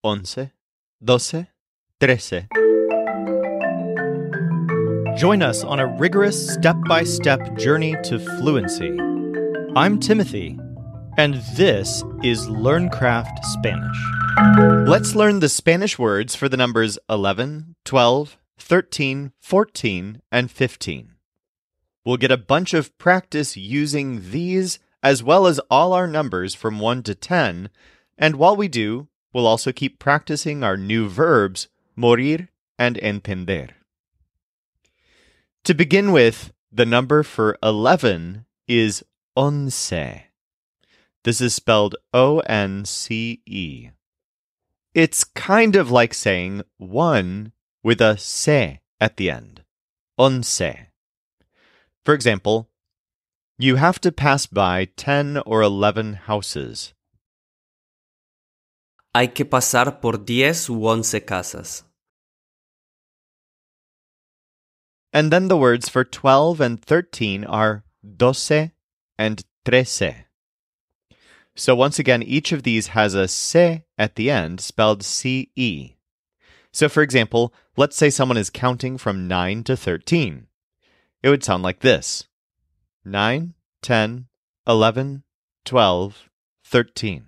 once, doce, trece. Join us on a rigorous step-by-step journey to fluency. I'm Timothy, and this is LearnCraft Spanish. Let's learn the Spanish words for the numbers 11, 12, 13, 14, and 15. We'll get a bunch of practice using these as well as all our numbers from 1 to 10, and while we do, we'll also keep practicing our new verbs, morir and entender. To begin with, the number for 11 is once. This is spelled O-N-C-E. It's kind of like saying one with a se at the end. Once. For example, you have to pass by 10 or 11 houses. Hay que pasar por 10 u 11 casas. And then the words for 12 and 13 are doce and trece. So once again, each of these has a se at the end, spelled C-E. So for example, let's say someone is counting from 9 to 13. It would sound like this: 9, 10, 11, 12, 13.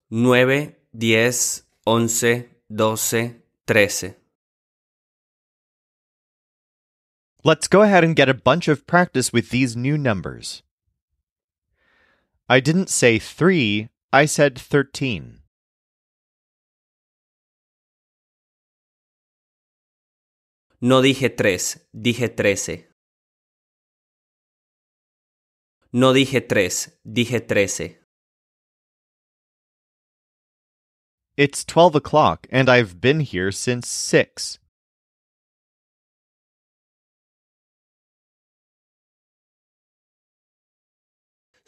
9, 10, 11, 12, 13. Let's go ahead and get a bunch of practice with these new numbers. I didn't say 3, I said 13. No dije 3, dije 13. No dije 3, dije 13. It's 12 o'clock and I've been here since 6.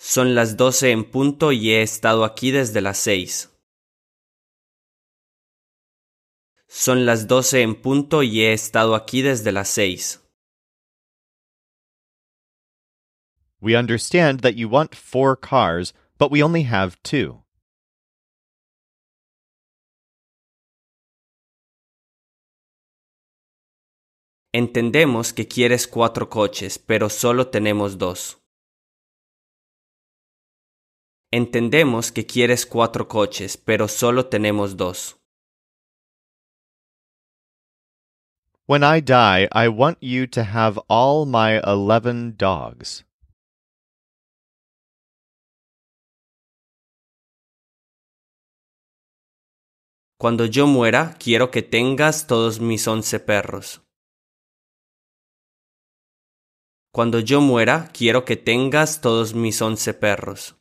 Son las 12 en punto y he estado aquí desde las 6. Son las 12 en punto y he estado aquí desde las 6. We understand that you want 4 cars, but we only have 2. Entendemos que quieres 4 coches, pero solo tenemos 2. Entendemos que quieres 4 coches, pero solo tenemos 2. When I die, I want you to have all my 11 dogs. Cuando yo muera, quiero que tengas todos mis 11 perros. Cuando yo muera, quiero que tengas todos mis 11 perros.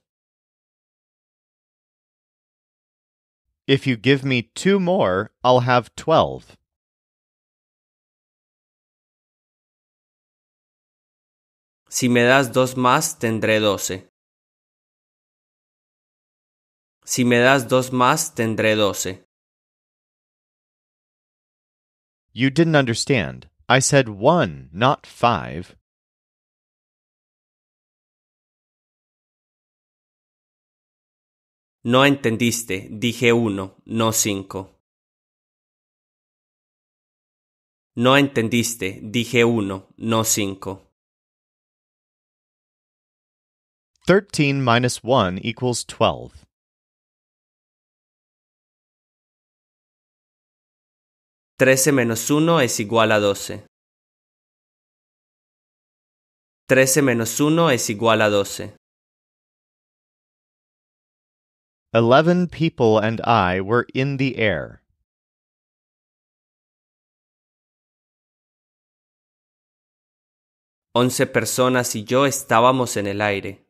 If you give me 2 more, I'll have 12. Si me das 2 más, tendré 12. Si me das 2 más, tendré 12. You didn't understand. I said 1, not 5. No entendiste, dije 1, no 5. No entendiste, dije 1, no 5. 13 minus 1 equals 12. Trece menos 1 es igual a 12. 13 menos 1 es igual a 12. 11 people and I were in the air. Once personas y yo estábamos en el aire.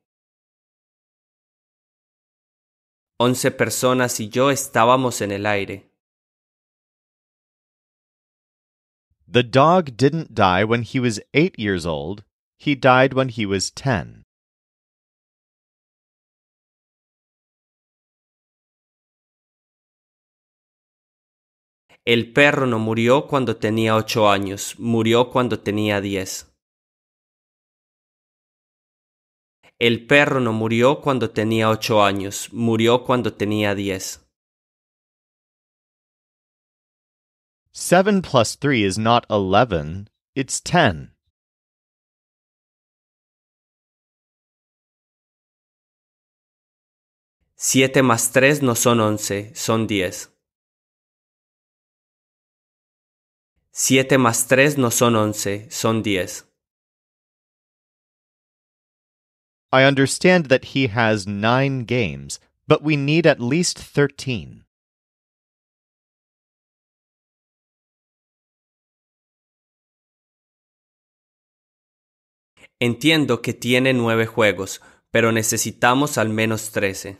11 personas y yo estábamos en el aire. The dog didn't die when he was 8 years old. He died when he was 10. El perro no murió cuando tenía 8 años, murió cuando tenía 10. El perro no murió cuando tenía 8 años, murió cuando tenía 10. 7 plus 3 is not 11, it's 10. Siete más 3 no son 11, son 10. 7 más 3 no son 11, son 10. I understand that he has 9 games, but we need at least 13. Entiendo que tiene 9 juegos, pero necesitamos al menos 13.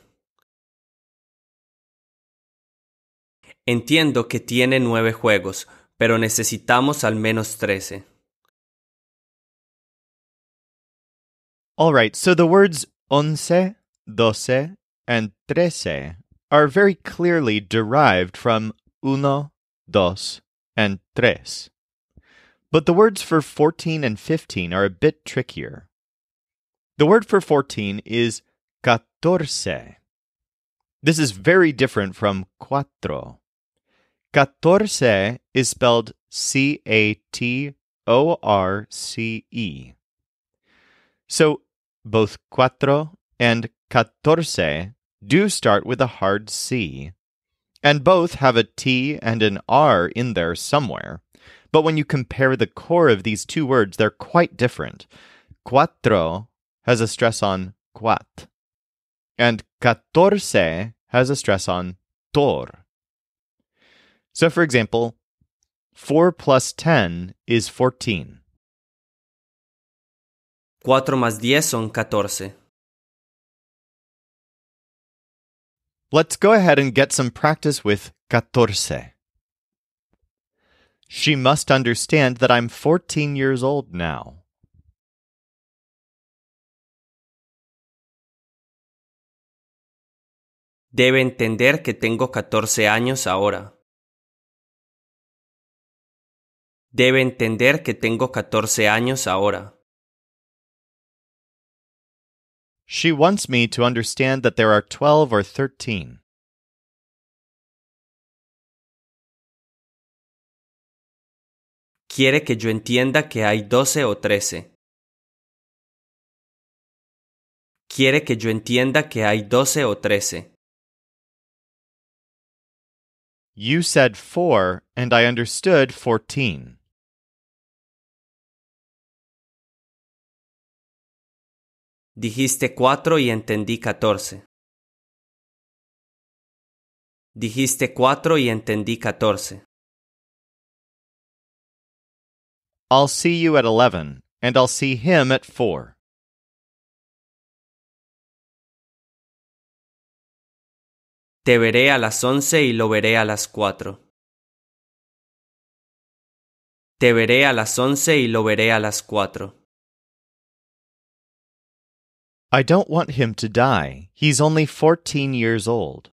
Entiendo que tiene 9 juegos, pero necesitamos al menos 13. All right, so the words once, doce, and trece are very clearly derived from uno, dos, and tres. But the words for 14 and 15 are a bit trickier. The word for 14 is catorce. This is very different from cuatro. Catorce is spelled C-A-T-O-R-C-E. So both cuatro and catorce do start with a hard C, and both have a T and an R in there somewhere. But when you compare the core of these two words, they're quite different. Cuatro has a stress on quat, and catorce has a stress on tor. So for example, 4 plus 10 is 14. 4 más 10 son 14. Let's go ahead and get some practice with catorce. She must understand that I'm 14 years old now. Debe entender que tengo 14 años ahora. Debe entender que tengo 14 años ahora. She wants me to understand that there are 12 or 13. Quiere que yo entienda que hay 12 o 13. Quiere que yo entienda que hay 12 o 13. You said 4, and I understood 14. Dijiste 4 y entendí 14. Dijiste 4 y entendí 14. I'll see you at 11, and I'll see him at 4. Te veré a las 11 y lo veré a las 4. Te veré a las 11 y lo veré a las 4. I don't want him to die. He's only 14 years old.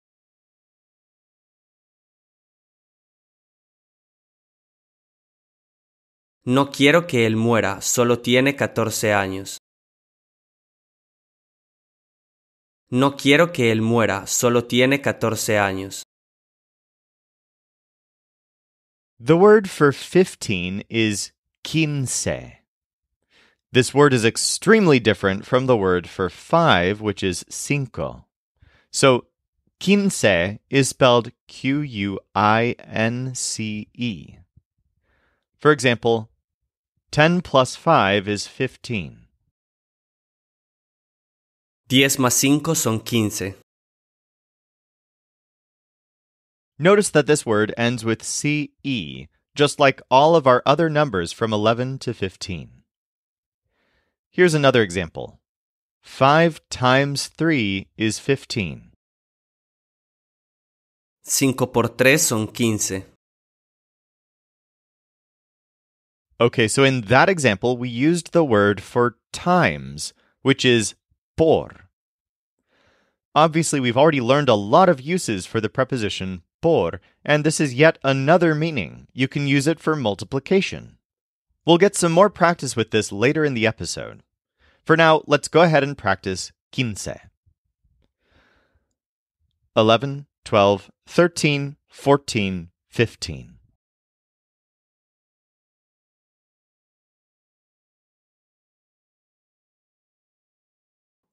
No quiero que él muera, solo tiene 14 años. No quiero que él muera, solo tiene 14 años. The word for 15 is quince. This word is extremely different from the word for 5, which is cinco. So, quince is spelled Q-U-I-N-C-E. For example, 10 plus 5 is 15. 10 más 5 son 15. Notice that this word ends with CE, just like all of our other numbers from 11 to 15. Here's another example. 5 times 3 is 15. 5 por 3 son 15. Okay, so in that example, we used the word for times, which is por. Obviously, we've already learned a lot of uses for the preposition por, and this is yet another meaning. You can use it for multiplication. We'll get some more practice with this later in the episode. For now, let's go ahead and practice quince. 11, 12, 13, 14, 15.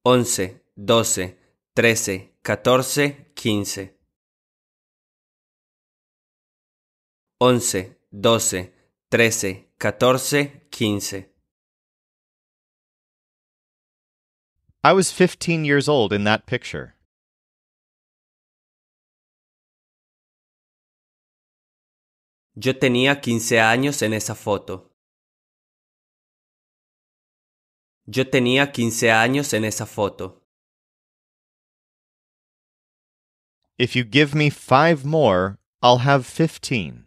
Once, doce, trece, catorce, quince. Once, doce, trece, catorce, quince. I was 15 years old in that picture. Yo tenía 15 años en esa foto. Yo tenía 15 años en esa foto. If you give me 5 more, I'll have 15.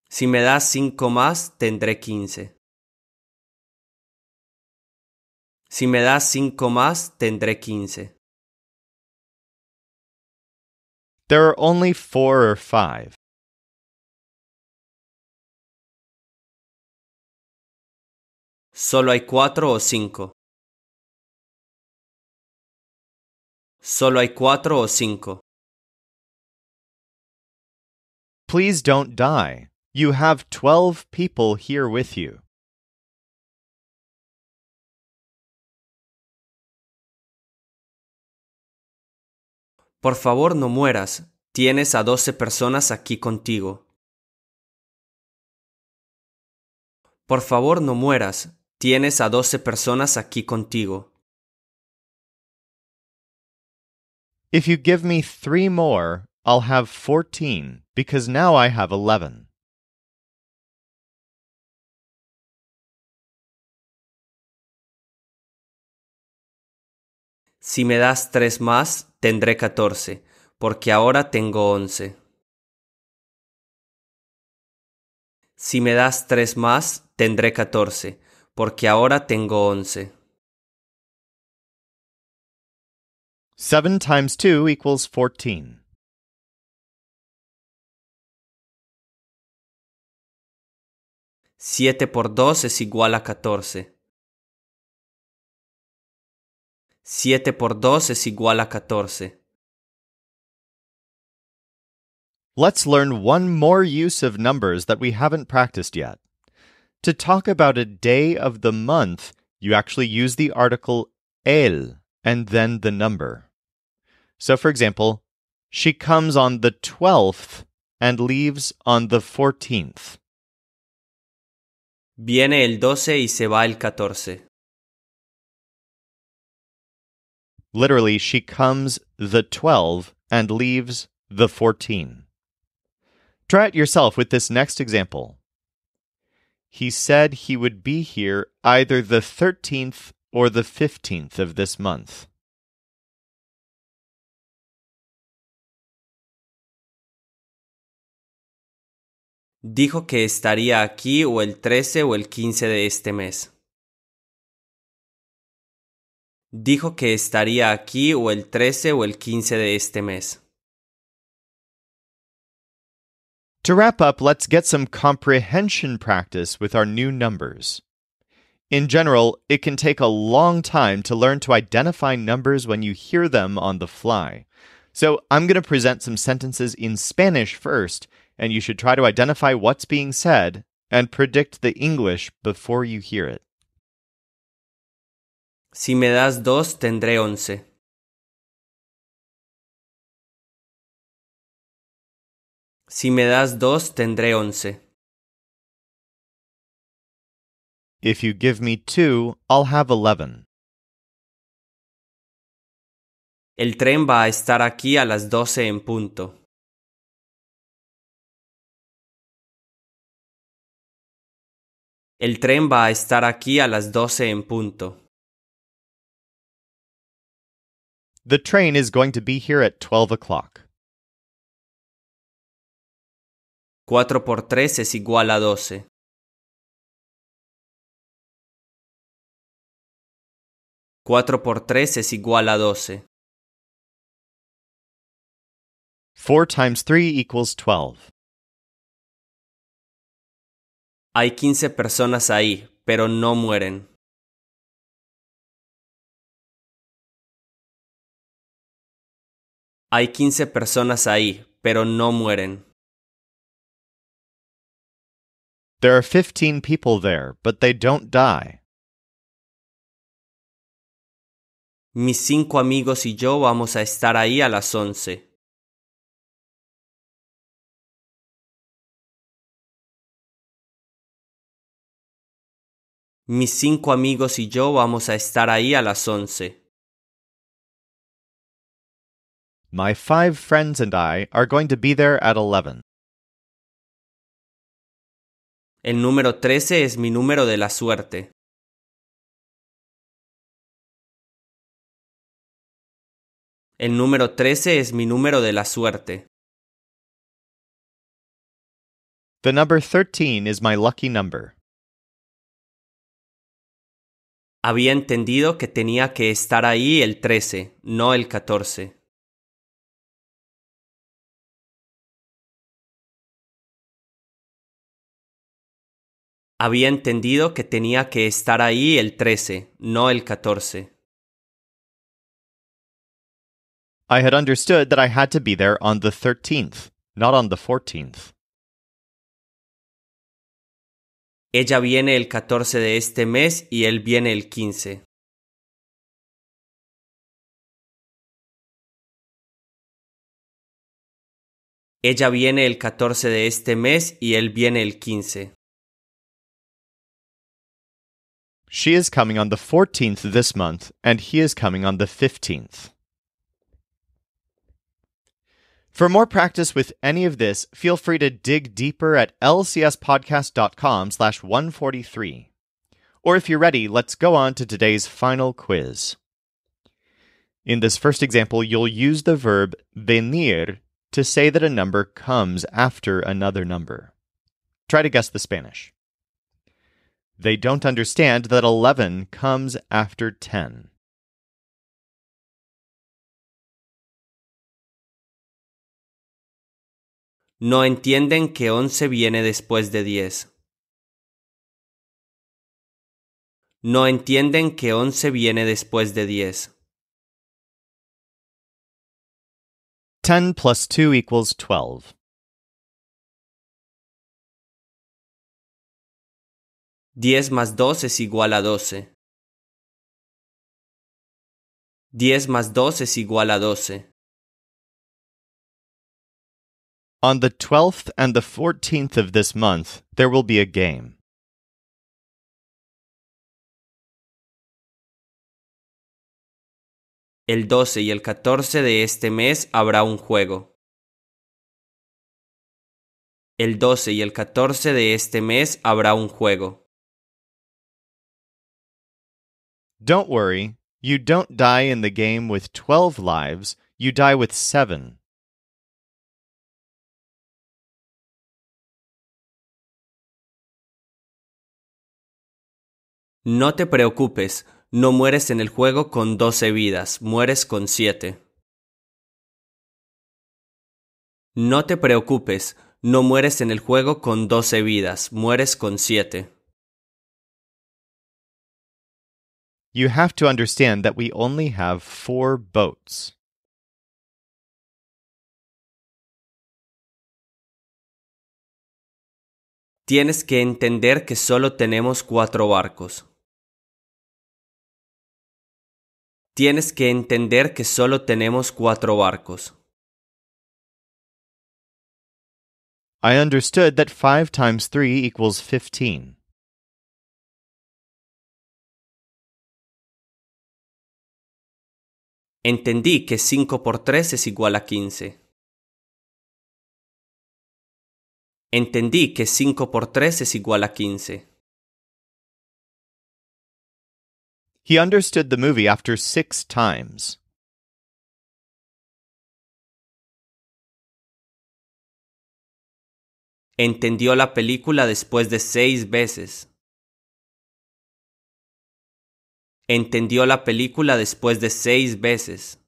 Si me das 5 más, tendré 15. Si me das 5 más, tendré 15. There are only 4 or 5. Solo hay 4 o 5. Solo hay 4 o 5. Please don't die. You have 12 people here with you. Por favor, no mueras. Tienes a 12 personas aquí contigo. Por favor, no mueras. Tienes a 12 personas aquí contigo. If you give me 3 more, I'll have 14, because now I have 11. Si me das 3 más, tendré 14, porque ahora tengo 11. Si me das 3 más, tendré 14, porque ahora tengo 11. 7 times 2 equals 14. 7 por 2 es igual a 14. 7 por 2 es igual a 14. Let's learn one more use of numbers that we haven't practiced yet. To talk about a day of the month, you actually use the article el and then the number. So, for example, she comes on the 12th and leaves on the 14th. Viene el 12 y se va el 14. Literally, she comes the 12 and leaves the 14. Try it yourself with this next example. He said he would be here either the 13th or the 15th of this month. Dijo que estaría aquí o el 13 o el 15 de este mes. Dijo que estaría aquí o el 13 o el 15 de este mes. To wrap up, let's get some comprehension practice with our new numbers. In general, it can take a long time to learn to identify numbers when you hear them on the fly. So I'm going to present some sentences in Spanish first, and you should try to identify what's being said and predict the English before you hear it. Si me das 2, tendré 11. Si me das 2, tendré 11. If you give me 2, I'll have 11. El tren va a estar aquí a las 12 en punto. El tren va a estar aquí a las 12 en punto. The train is going to be here at 12 o'clock. 4 por 3 es igual a 12. 4 por 3 es igual a 12. 4 times 3 equals 12. Hay 15 personas ahí, pero no mueren. Hay 15 personas ahí, pero no mueren. There are 15 people there, but they don't die. Mis 5 amigos y yo vamos a estar ahí a las 11. Mis 5 amigos y yo vamos a estar ahí a las 11. My 5 friends and I are going to be there at 11. El número 13 es mi número de la suerte. El número 13 es mi número de la suerte. The number 13 is my lucky number. Había entendido que tenía que estar ahí el 13, no el 14. Había entendido que tenía que estar ahí el 13, no el 14. I had understood that I had to be there on the 13th, not on the 14th. Ella viene el 14 de este mes y él viene el 15. Ella viene el 14 de este mes y él viene el 15. She is coming on the 14th this month, and he is coming on the 15th. For more practice with any of this, feel free to dig deeper at lcspodcast.com/143. Or if you're ready, let's go on to today's final quiz. In this first example, you'll use the verb venir to say that a number comes after another number. Try to guess the Spanish. They don't understand that 11 comes after 10. No entienden que 11 viene después de 10. No entienden que 11 viene después de 10. 10 plus 2 equals 12. Diez más 2 es igual a 12. 10 más 2 es igual a 12. On the 12th and the 14th of this month, there will be a game. El 12 y el 14 de este mes habrá un juego. El 12 y el 14 de este mes habrá un juego. Don't worry, you don't die in the game with 12 lives, you die with 7. No te preocupes, no mueres en el juego con 12 vidas, mueres con 7. No te preocupes, no mueres en el juego con 12 vidas, mueres con 7. You have to understand that we only have 4 boats. Tienes que entender que solo tenemos 4 barcos. Tienes que entender que solo tenemos 4 barcos. I understood that 5 times 3 equals 15. Entendí que 5 por 3 es igual a 15. Entendí que 5 por 3 es igual a 15. He understood the movie after 6 times. Entendió la película después de 6 veces. Entendió la película después de 6 veces.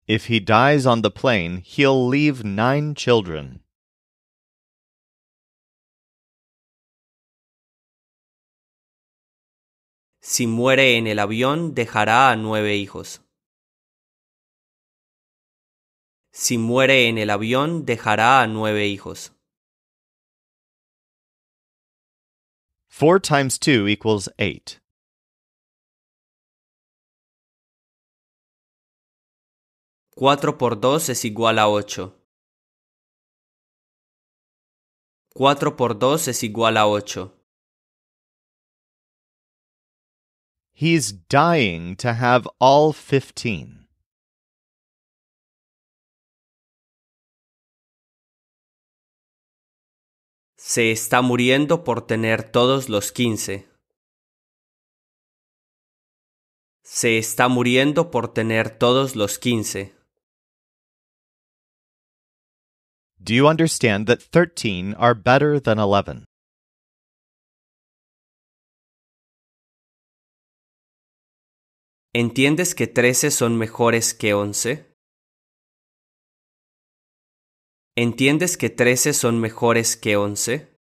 If he dies on the plane, he'll leave 9 children. Si muere en el avión, dejará a 9 hijos. Si muere en el avión, dejará a 9 hijos. 4 times 2 equals 8. 4 por 2 es igual a 8. 4 por 2 es igual a 8. He's dying to have all 15. Se está muriendo por tener todos los 15. Se está muriendo por tener todos los 15. Do you understand that 13 are better than 11? ¿Entiendes que 13 son mejores que 11? ¿Entiendes que 13 son mejores que 11?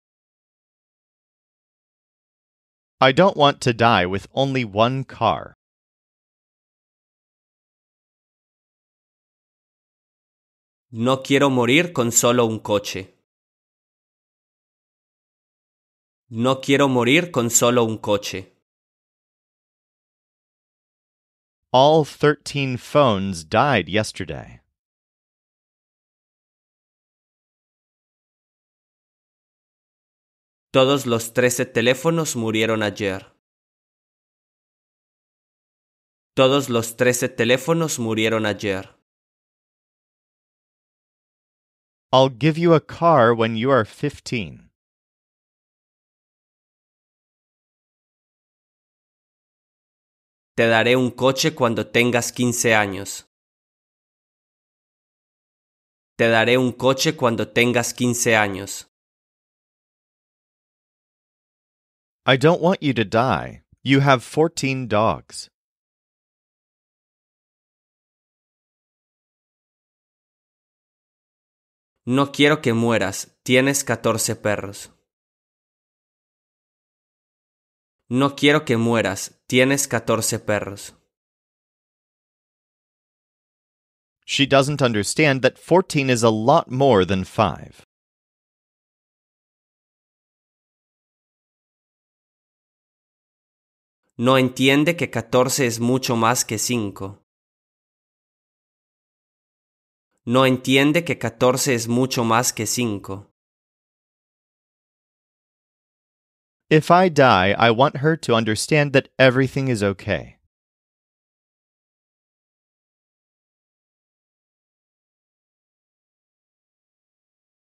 I don't want to die with only one car. No quiero morir con solo un coche. No quiero morir con solo un coche. All 13 phones died yesterday. Todos los 13 teléfonos murieron ayer. Todos los 13 teléfonos murieron ayer. I'll give you a car when you are 15. Te daré un coche cuando tengas 15 años. Te daré un coche cuando tengas 15 años. I don't want you to die. You have 14 dogs. No quiero que mueras. Tienes 14 perros. No quiero que mueras. Tienes 14 perros. She doesn't understand that 14 is a lot more than 5. No entiende que 14 es mucho más que 5. No entiende que 14 es mucho más que 5. If I die, I want her to understand that everything is okay.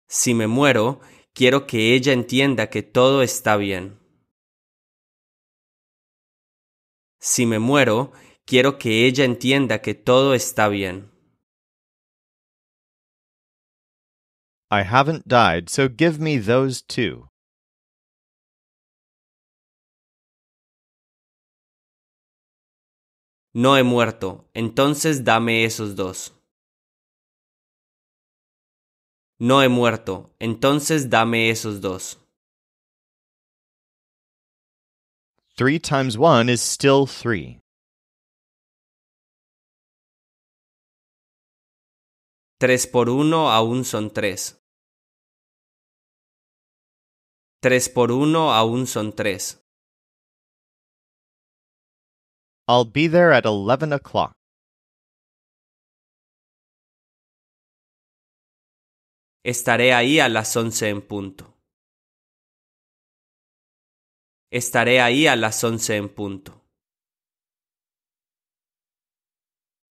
Si me muero, quiero que ella entienda que todo está bien. Si me muero, quiero que ella entienda que todo está bien. I haven't died, so give me those two. No he muerto, entonces dame esos dos. No he muerto, entonces dame esos dos. 3 times 1 is still 3. 3 por 1 aún son 3. 3 por 1 aún son 3. I'll be there at 11 o'clock. Estaré ahí a las 11 en punto. Estaré ahí a las 11 en punto.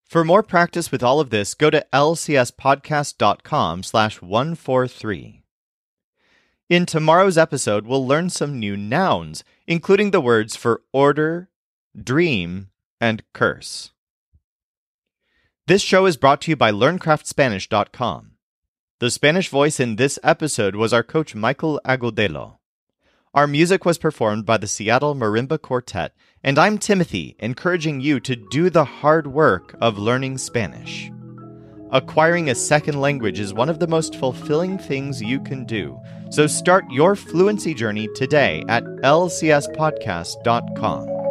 For more practice with all of this, go to lcspodcast.com/143. In tomorrow's episode, we'll learn some new nouns, including the words for order, dream, and curse. This show is brought to you by LearnCraftSpanish.com. The Spanish voice in this episode was our coach Michael Agudelo. Our music was performed by the Seattle Marimba Quartet, and I'm Timothy, encouraging you to do the hard work of learning Spanish. Acquiring a second language is one of the most fulfilling things you can do, so start your fluency journey today at lcspodcast.com.